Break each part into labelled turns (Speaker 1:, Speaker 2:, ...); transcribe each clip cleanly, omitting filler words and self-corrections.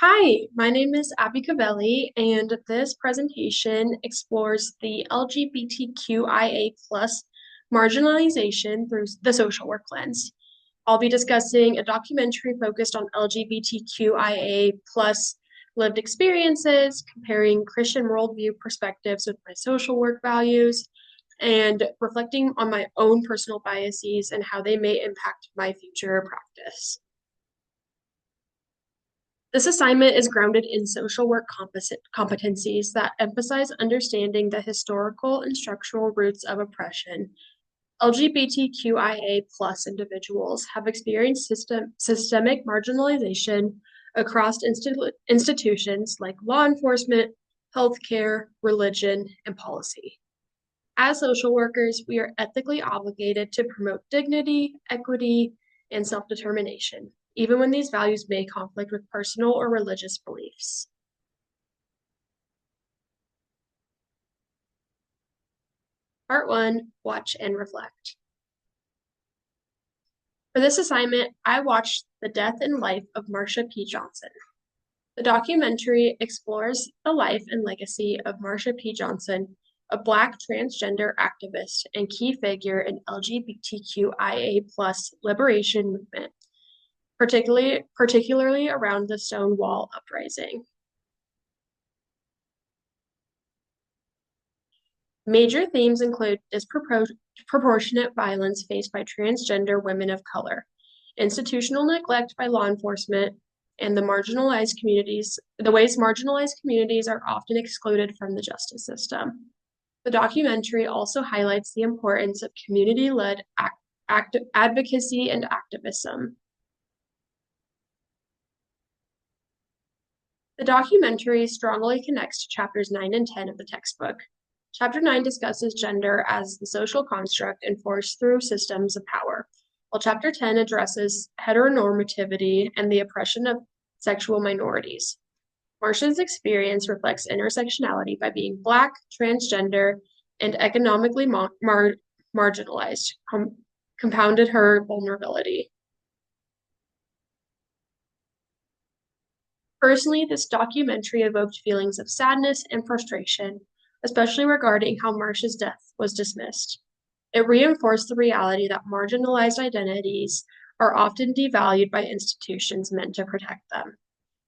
Speaker 1: Hi, my name is Abby Covelli, and this presentation explores the LGBTQIA plus marginalization through the social work lens. I'll be discussing a documentary focused on LGBTQIA plus lived experiences, comparing Christian worldview perspectives with my social work values, and reflecting on my own personal biases and how they may impact my future practice. This assignment is grounded in social work competencies that emphasize understanding the historical and structural roots of oppression. LGBTQIA plus individuals have experienced systemic marginalization across institutions like law enforcement, healthcare, religion, and policy. As social workers, we are ethically obligated to promote dignity, equity, and self-determination, even when these values may conflict with personal or religious beliefs. Part 1, Watch and Reflect. For this assignment, I watched The Death and Life of Marsha P. Johnson. The documentary explores the life and legacy of Marsha P. Johnson, a Black transgender activist and key figure in LGBTQIA plus liberation movement, particularly around the Stonewall Uprising. Major themes include disproportionate violence faced by transgender women of color, institutional neglect by law enforcement, and the ways marginalized communities are often excluded from the justice system. The documentary also highlights the importance of community-led advocacy and activism. The documentary strongly connects to chapters 9 and 10 of the textbook. Chapter 9 discusses gender as the social construct enforced through systems of power, while Chapter 10 addresses heteronormativity and the oppression of sexual minorities. Marsha's experience reflects intersectionality by being Black, transgender, and economically marginalized, compounded her vulnerability. Personally, this documentary evoked feelings of sadness and frustration, especially regarding how Marsha's death was dismissed. It reinforced the reality that marginalized identities are often devalued by institutions meant to protect them.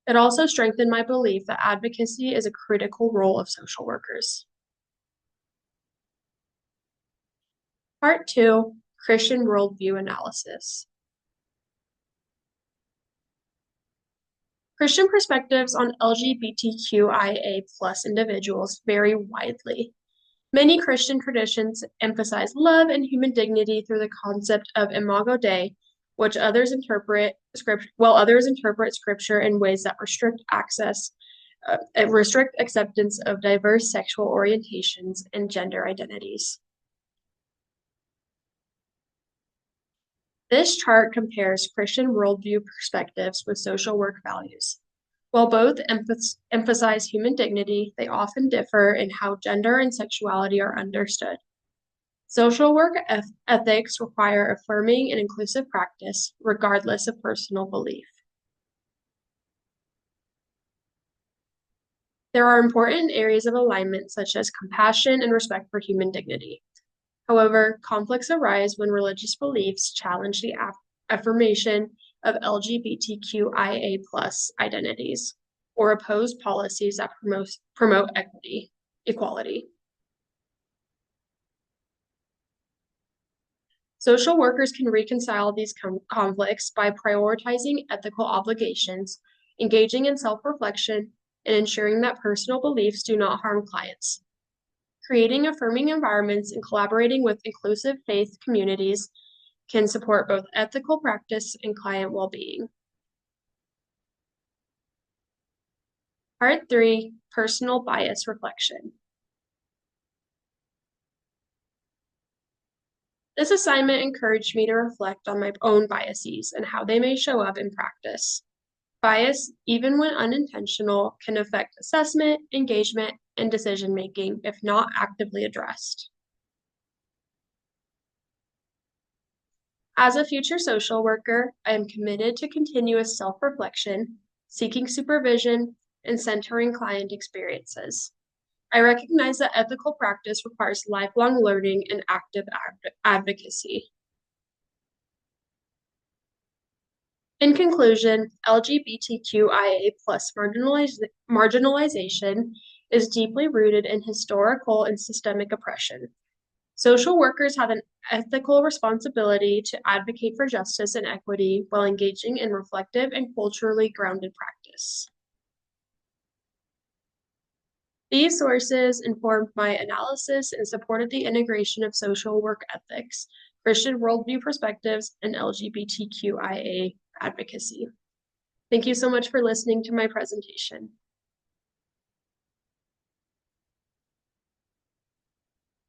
Speaker 1: It also strengthened my belief that advocacy is a critical role of social workers. Part 2, Christian Worldview Analysis. Christian perspectives on LGBTQIA plus individuals vary widely. Many Christian traditions emphasize love and human dignity through the concept of imago Dei, while others interpret scripture in ways that restrict acceptance of diverse sexual orientations and gender identities. This chart compares Christian worldview perspectives with social work values. While both emphasize human dignity, they often differ in how gender and sexuality are understood. Social work ethics require affirming and inclusive practice, regardless of personal belief. There are important areas of alignment, such as compassion and respect for human dignity. However, conflicts arise when religious beliefs challenge the affirmation of LGBTQIA plus identities or oppose policies that promote equality. Social workers can reconcile these conflicts by prioritizing ethical obligations, engaging in self-reflection, and ensuring that personal beliefs do not harm clients. Creating affirming environments and collaborating with inclusive faith communities can support both ethical practice and client well-being. Part 3, Personal Bias Reflection. This assignment encouraged me to reflect on my own biases and how they may show up in practice. Bias, even when unintentional, can affect assessment, engagement, and decision-making if not actively addressed. As a future social worker, I am committed to continuous self-reflection, seeking supervision, and centering client experiences. I recognize that ethical practice requires lifelong learning and active advocacy. In conclusion, LGBTQIA plus marginalization is deeply rooted in historical and systemic oppression. Social workers have an ethical responsibility to advocate for justice and equity while engaging in reflective and culturally grounded practice. These sources informed my analysis and supported the integration of social work ethics, Christian worldview perspectives, and LGBTQIA advocacy. Thank you so much for listening to my presentation.